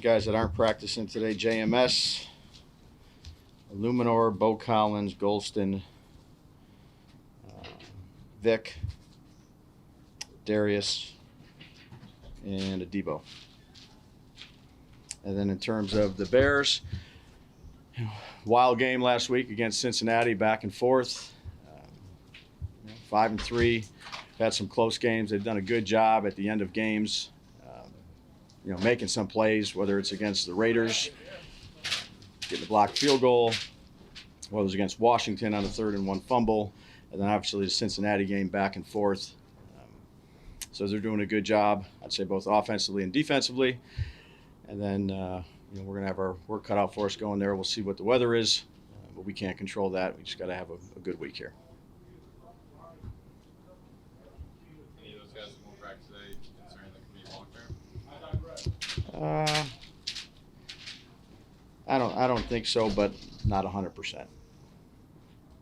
guys that aren't practicing today: JMS, Illuminor, Bo Collins, Golston, Vic, Darius, and a Debo. And then in terms of the Bears, wild game last week against Cincinnati, back and forth. 5-3. Had some close games. They've done a good job at the end of games, making some plays, whether it's against the Raiders, getting a blocked field goal, whether it's against Washington on a 3rd-and-1 fumble, and then obviously the Cincinnati game back and forth. So they're doing a good job, I'd say, both offensively and defensively. And then, we're going to have our work cut out for us going there. We'll see what the weather is, but we can't control that. We just got to have a good week here. Any of those guys that won't practice today concerning that could be long term? I don't think so, but not 100%.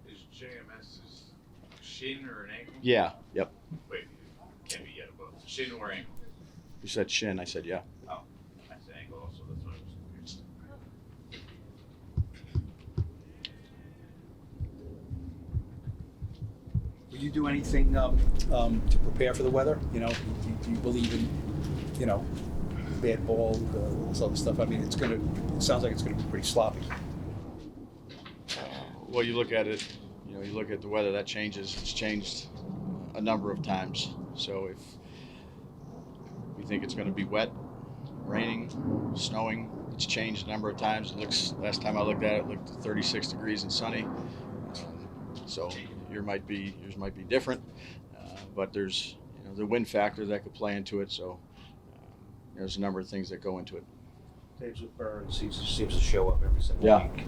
Is JMS's shin or an ankle? Yeah. Yep. Wait, can't be yet both. Shin or ankle? You said shin. I said yeah. Oh, I said ankle also. That's what I was confused. Will you do anything to prepare for the weather? Do you believe in, bad ball, this other stuff? I mean, it sounds like it's going to be pretty sloppy. Well, you look at it, you look at the weather, that changes. It's changed a number of times. So if we think it's going to be wet, raining, snowing, it's changed a number of times. Last time I looked at it, looked 36 degrees and sunny. So yours might be different, but there's the wind factor that could play into it. So there's a number of things that go into it. Dave's with Burns. He seems to show up every single week.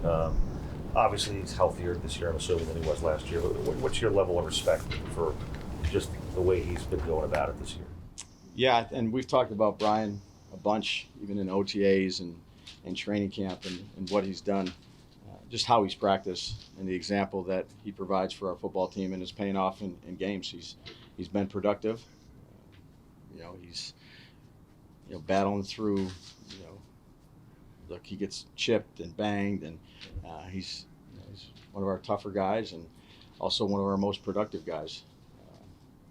Obviously, he's healthier this year, I'm assuming, than he was last year. But what's your level of respect for just the way he's been going about it this year? Yeah, and we've talked about Brian a bunch, even in OTAs and training camp, and what he's done, just how he's practiced, and the example that he provides for our football team, and is paying off in games. He's been productive. He's battling through. Look, he gets chipped and banged, and he's one of our tougher guys, and also one of our most productive guys.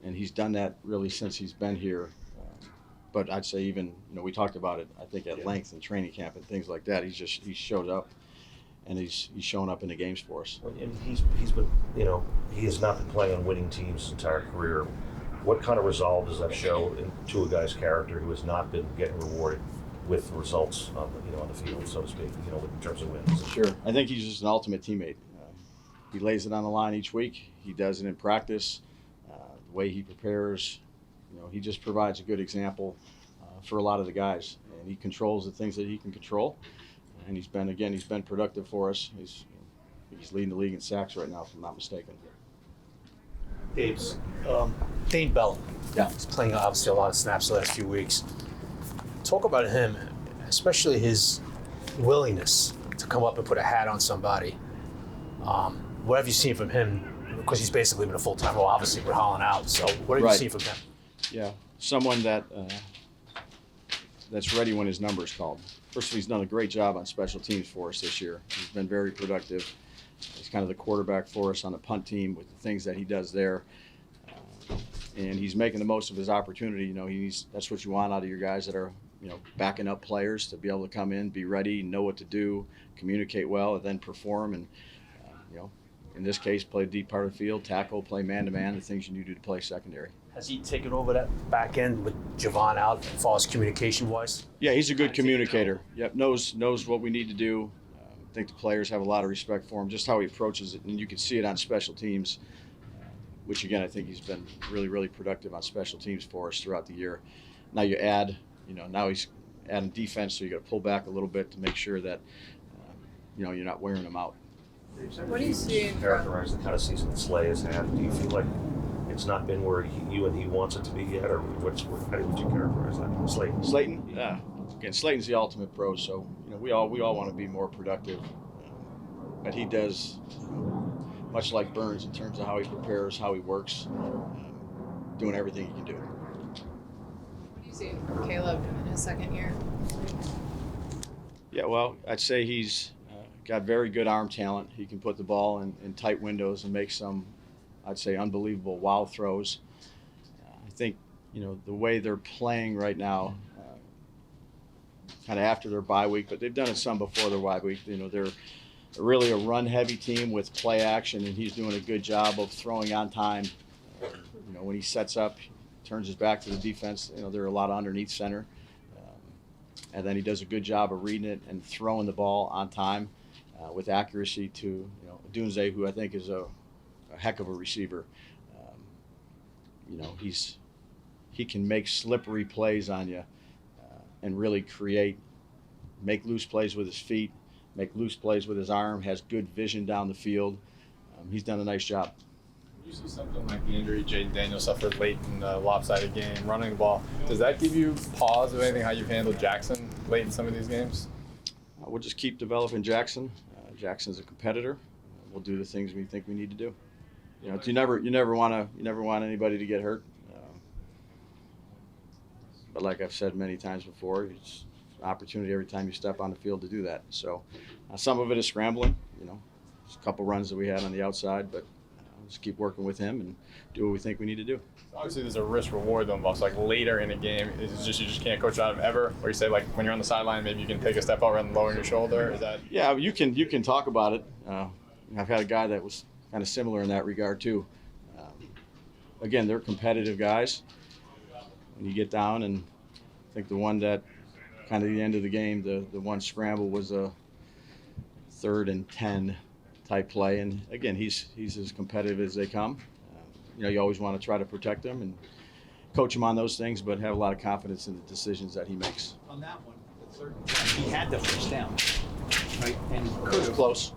And he's done that really since he's been here. But I'd say even, we talked about it, I think, at length in training camp and things like that. He showed up, and he's shown up in the games for us. And he's been, he has not been playing on winning teams his entire career. What kind of resolve does that show to a guy's character who has not been getting rewarded with results on the field, so to speak, in terms of wins? Sure. I think he's just an ultimate teammate. He lays it on the line each week. He does it in practice. The way he prepares, he just provides a good example for a lot of the guys, and he controls the things that he can control. And he's been productive for us. He's leading the league in sacks right now, if I'm not mistaken. Dave's Dane Bell. Yeah. He's playing obviously a lot of snaps the last few weeks. Talk about him, especially his willingness to come up and put a hat on somebody. What have you seen from him? Because he's basically been a full-time role. Obviously, we're hauling out. So what have you seen from him? Yeah, someone that's ready when his number is called. First of all, he's done a great job on special teams for us this year. He's been very productive. He's kind of the quarterback for us on the punt team with the things that he does there. And he's making the most of his opportunity. That's what you want out of your guys that are, backing up players, to be able to come in, be ready, know what to do, communicate well, and then perform. And, in this case, play a deep part of the field, tackle, play man-to-man, the things you need to do to play secondary. Has he taken over that back end with Javon out as far as communication-wise? Yeah, he's a good communicator. Yep, knows what we need to do. I think the players have a lot of respect for him, just how he approaches it, and you can see it on special teams, which, again, I think he's been really, really productive on special teams for us throughout the year. Now you add, now he's adding defense, so you got to pull back a little bit to make sure that, you're not wearing him out. What do you see? Characterize the kind of season that Slay has had. Do you feel like it's not been where you and he wants it to be yet, or how would you characterize that? Slayton? Yeah. Again, Slayton's the ultimate pro, so we all want to be more productive. But he does, much like Burns, in terms of how he prepares, how he works, doing everything he can do. What do you see from Caleb in his second year? Yeah, well, I'd say he's got very good arm talent. He can put the ball in tight windows and make some, I'd say, unbelievable wow throws. I think, the way they're playing right now, kind of after their bye week, but they've done it some before their bye week. They're really a run-heavy team with play action, and he's doing a good job of throwing on time. When he sets up, turns his back to the defense, there are a lot of underneath center. And then he does a good job of reading it and throwing the ball on time with accuracy to Dunze, who I think is a heck of a receiver. He can make slippery plays on you and really make loose plays with his feet, make loose plays with his arm, has good vision down the field. He's done a nice job. You see something like the injury Jaden Daniels suffered late in the lopsided game, running the ball. Does that give you pause of anything, how you've handled Jackson late in some of these games? We'll just keep developing Jackson. Jackson's a competitor. We'll do the things we think we need to do. You never want anybody to get hurt. But like I've said many times before, it's an opportunity every time you step on the field to do that. So some of it is scrambling. There's a couple runs that we had on the outside, but just keep working with him and do what we think we need to do. Obviously, there's a risk reward though, almost like later in a game. Is it just you just can't coach out of him ever? Or you say like when you're on the sideline, maybe you can take a step out and lower your shoulder. Is that? Yeah, you can talk about it. I've had a guy that was kind of similar in that regard too. Again, they're competitive guys. When you get down, and I think the one that kind of the end of the game, the one scramble was a 3rd and 10 type play, and again, he's as competitive as they come. You always want to try to protect him and coach him on those things, but have a lot of confidence in the decisions that he makes. On that one, the 3rd and 10, he had the first down, right? And he could have. Close.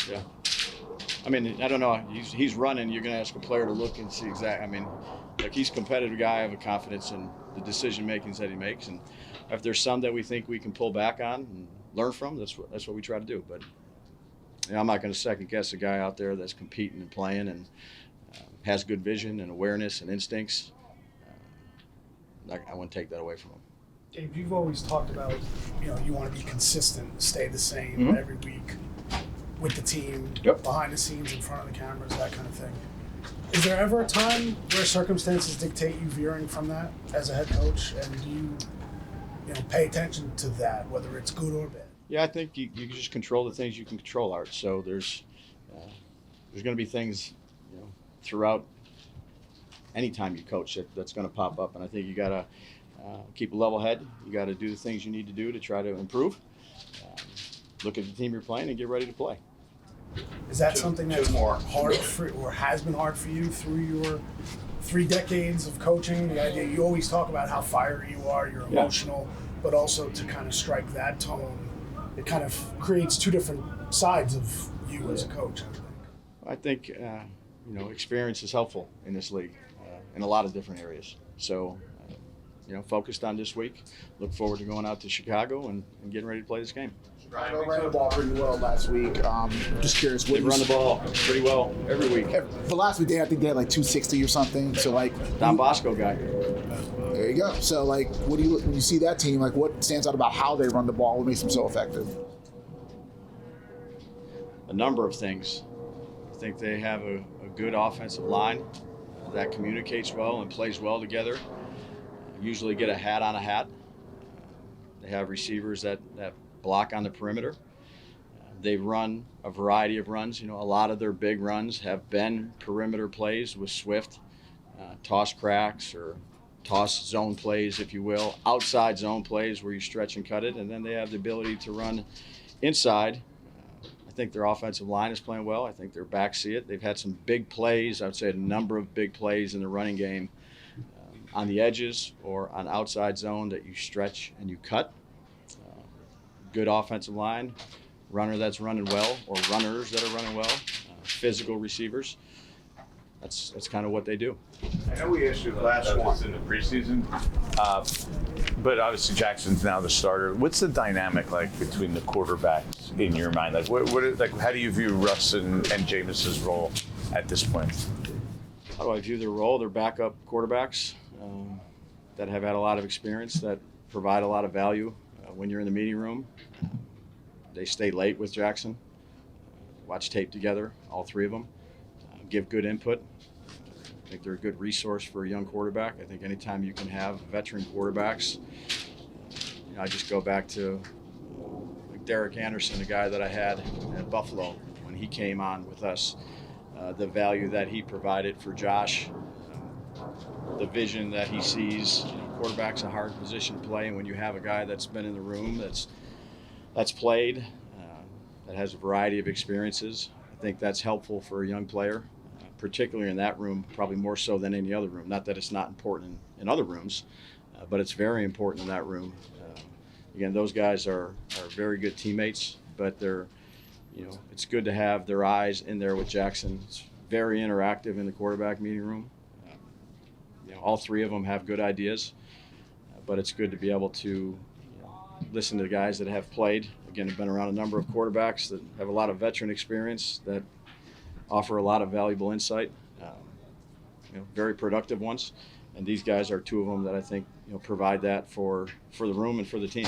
Yeah. I mean, I don't know. He's running. You're going to ask a player to look and see exactly. I mean, he's a competitive guy. I have a confidence in the decision makings that he makes, and if there's some that we think we can pull back on and learn from, that's what we try to do. But I'm not going to second guess a guy out there that's competing and playing and has good vision and awareness and instincts. I wouldn't take that away from him. Dave, you've always talked about, you want to be consistent, stay the same every week with the team, behind the scenes, in front of the cameras, that kind of thing. Is there ever a time where circumstances dictate you veering from that as a head coach, and do you pay attention to that, whether it's good or bad? Yeah, I think you can just control the things you can control, Art. So there's going to be things, throughout any time you coach that's going to pop up, and I think you got to keep a level head. You got to do the things you need to do to try to improve. Look at the team you're playing and get ready to play. Is that something that's hard for, or has been hard for you through your 3 decades of coaching? The idea, you always talk about how fiery you are, you're emotional, but also to kind of strike that tone, it kind of creates 2 different sides of you as a coach, I think, experience is helpful in this league in a lot of different areas. So, focused on this week. Look forward to going out to Chicago and getting ready to play this game. Chicago ran the ball pretty well last week. Just curious. They run the ball pretty well every week. For last week, I think they had like 260 or something. So Don Bosco guy. There you go. So what do you when you see that team? What stands out about how they run the ball? What makes them so effective? A number of things. I think they have a good offensive line that communicates well and plays well together. Usually get a hat on a hat. They have receivers that block on the perimeter. They run a variety of runs. A lot of their big runs have been perimeter plays with Swift, toss cracks or toss zone plays, if you will, outside zone plays where you stretch and cut it, and then they have the ability to run inside. I think their offensive line is playing well. I think their backs see it. They've had some big plays. I would say a number of big plays in the running game on the edges or on outside zone that you stretch and you cut. Good offensive line, runner that's running well, or runners that are running well, physical receivers. That's kind of what they do. I know we asked you the last one in the preseason, but obviously Jackson's now the starter. What's the dynamic like between the quarterbacks in your mind? How do you view Russ and Jameis's role at this point? How do I view their role? They're backup quarterbacks that have had a lot of experience, that provide a lot of value when you're in the meeting room. They stay late with Jackson, watch tape together, all three of them, give good input. I think they're a good resource for a young quarterback. I think anytime you can have veteran quarterbacks, I just go back to Derek Anderson, the guy that I had at Buffalo when he came on with us, the value that he provided for Josh, the vision that he sees. Quarterback's a hard position to play, and when you have a guy that's been in the room, that's played, that has a variety of experiences, I think that's helpful for a young player, particularly in that room, probably more so than any other room. Not that it's not important in other rooms, but it's very important in that room. Again, those guys are very good teammates, but it's good to have their eyes in there with Jackson. It's very interactive in the quarterback meeting room. All three of them have good ideas, but it's good to be able to listen to the guys that have played. Again, have been around a number of quarterbacks that have a lot of veteran experience that offer a lot of valuable insight, very productive ones. And these guys are two of them that I think provide that for the room and for the team.